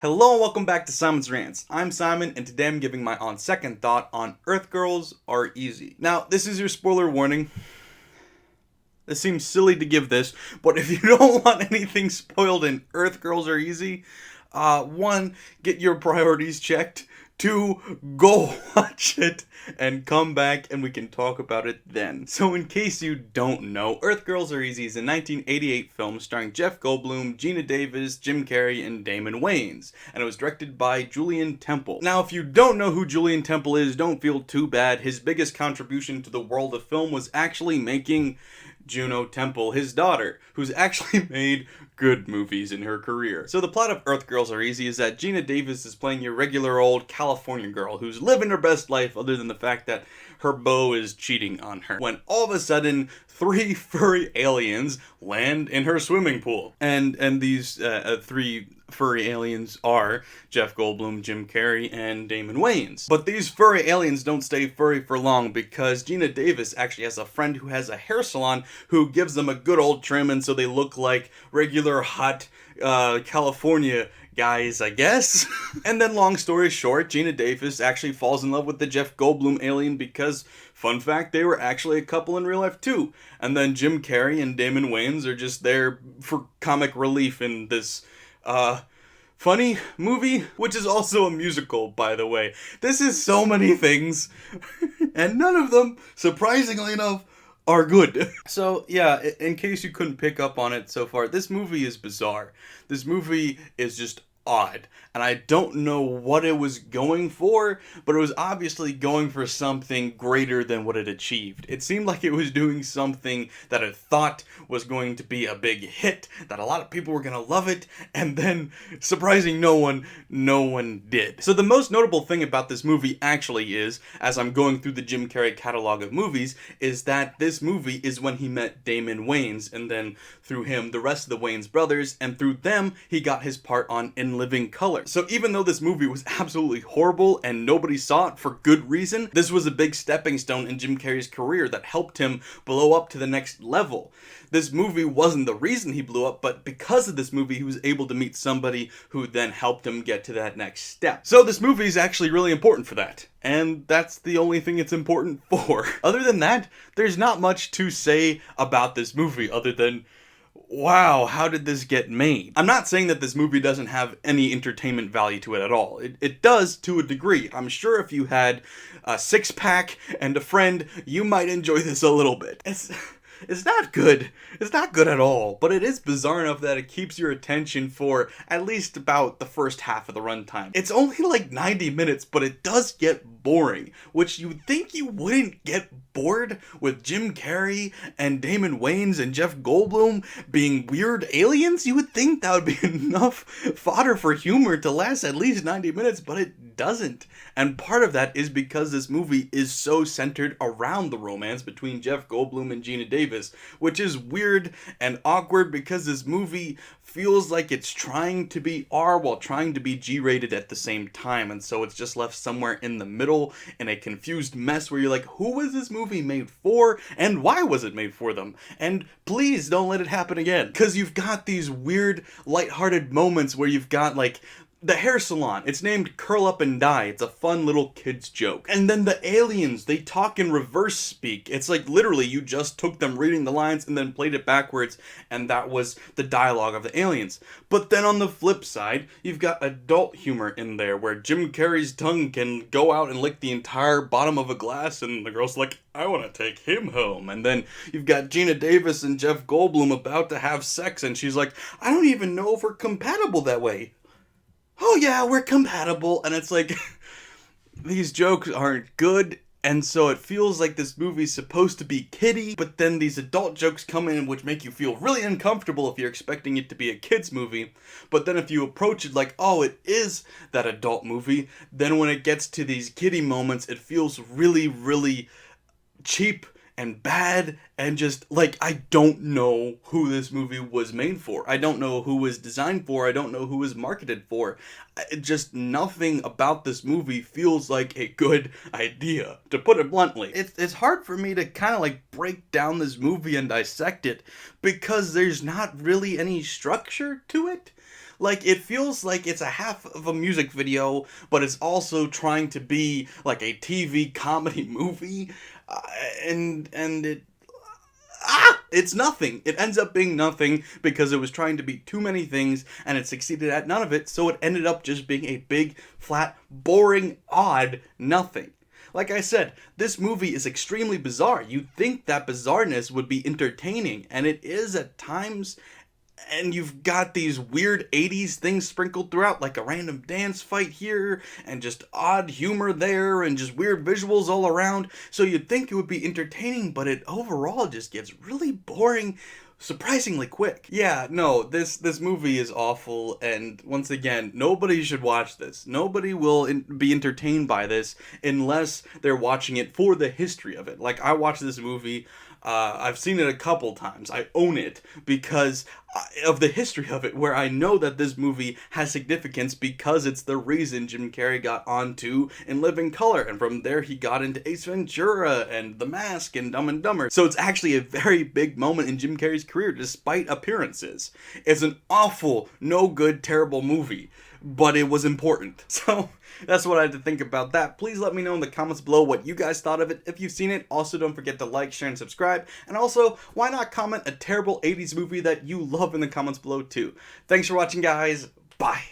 Hello and welcome back to Simon's Rants. I'm Simon, and today I'm giving my on second thought on Earth Girls Are Easy. Now, this is your spoiler warning. This seems silly to give this, but if you don't want anything spoiled in Earth Girls Are Easy, one, get your priorities checked. Two, go watch it and come back and we can talk about it then. So in case you don't know, Earth Girls Are Easy is a 1988 film starring Jeff Goldblum, Gina Davis, Jim Carrey, and Damon Wayans, and it was directed by Julian Temple. Now, if you don't know who Julian Temple is, don't feel too bad. His biggest contribution to the world of film was actually making Juno Temple his daughter, who's actually made good movies in her career. So the plot of Earth Girls Are Easy is that Gina Davis is playing your regular old California girl who's living her best life other than the fact that her beau is cheating on her, when all of a sudden three furry aliens land in her swimming pool. And these three furry aliens are Jeff Goldblum, Jim Carrey, and Damon Wayans. But these furry aliens don't stay furry for long because Gina Davis actually has a friend who has a hair salon who gives them a good old trim, and so they look like regular hot California guys, I guess. And then long story short, Gina Davis actually falls in love with the Jeff Goldblum alien because, fun fact, they were actually a couple in real life too. And then Jim Carrey and Damon Wayans are just there for comic relief in this funny movie, which is also a musical, by the way. This is so many things, and none of them, surprisingly enough, are good. So yeah, in case you couldn't pick up on it so far, this movie is bizarre. This movie is just odd, and I don't know what it was going for, but it was obviously going for something greater than what it achieved. It seemed like it was doing something that it thought was going to be a big hit, that a lot of people were going to love it, and then, surprising no one did. So the most notable thing about this movie actually is, as I'm going through the Jim Carrey catalog of movies, is that this movie is when he met Damon Wayans, and then through him, the rest of the Wayans brothers, and through them, he got his part on In Living Color. So even though this movie was absolutely horrible and nobody saw it for good reason, this was a big stepping stone in Jim Carrey's career that helped him blow up to the next level. This movie wasn't the reason he blew up, but because of this movie, he was able to meet somebody who then helped him get to that next step. So this movie is actually really important for that. And that's the only thing it's important for. Other than that, there's not much to say about this movie other than, wow, how did this get made? I'm not saying that this movie doesn't have any entertainment value to it at all. It does to a degree. I'm sure if you had a six-pack and a friend, you might enjoy this a little bit. It's not good. It's not good at all, but it is bizarre enough that it keeps your attention for at least about the first half of the runtime. It's only like 90 minutes, but it does get boring, which you'd think you wouldn't get bored with Jim Carrey and Damon Wayans and Jeff Goldblum being weird aliens. You would think that would be enough fodder for humor to last at least 90 minutes, but it doesn't. And part of that is because this movie is so centered around the romance between Jeff Goldblum and Gina Davis, which is weird and awkward because this movie feels like it's trying to be R while trying to be G-rated at the same time, and so it's just left somewhere in the middle in a confused mess where you're like, who was this movie made for, and why was it made for them? And please don't let it happen again, because you've got these weird, lighthearted moments where you've got, like, the hair salon. It's named Curl Up and Die. It's a fun little kid's joke. And then the aliens, they talk in reverse speak. It's like literally you just took them reading the lines and then played it backwards, and that was the dialogue of the aliens. But then on the flip side, you've got adult humor in there where Jim Carrey's tongue can go out and lick the entire bottom of a glass, and the girl's like, I want to take him home. And then you've got Gina Davis and Jeff Goldblum about to have sex, and she's like, I don't even know if we're compatible that way. Oh yeah, we're compatible. And it's like, these jokes aren't good, and so it feels like this movie's supposed to be kiddie, but then these adult jokes come in which make you feel really uncomfortable if you're expecting it to be a kid's movie. But then if you approach it like, oh, it is that adult movie, then when it gets to these kiddie moments, it feels really, really cheap and bad, and just, like, I don't know who this movie was made for. I don't know who it was designed for. I don't know who it was marketed for. Just nothing about this movie feels like a good idea, to put it bluntly. It's hard for me to kind of, like, break down this movie and dissect it, because there's not really any structure to it. Like, it feels like it's a half of a music video, but it's also trying to be like a TV comedy movie, uh, and it's nothing. It ends up being nothing because it was trying to be too many things and it succeeded at none of it, so it ended up just being a big, flat, boring, odd nothing. Like I said, this movie is extremely bizarre. You'd think that bizarreness would be entertaining, and it is at times, and you've got these weird 80s things sprinkled throughout, like a random dance fight here, and just odd humor there, and just weird visuals all around, so you'd think it would be entertaining, but it overall just gets really boring surprisingly quick. Yeah, no, this movie is awful, and once again, nobody should watch this. Nobody will be entertained by this unless they're watching it for the history of it. Like, I watched this movie, I've seen it a couple times. I own it because of the history of it, where I know that this movie has significance because it's the reason Jim Carrey got onto In Living Color, and from there he got into Ace Ventura and The Mask and Dumb and Dumber. So it's actually a very big moment in Jim Carrey's career, despite appearances. It's an awful, no good, terrible movie, but it was important. So that's what I had to think about that. Please let me know in the comments below what you guys thought of it if you've seen it. Also, don't forget to like, share, and subscribe. And also, why not comment a terrible 80s movie that you love in the comments below too. Thanks for watching, guys. Bye.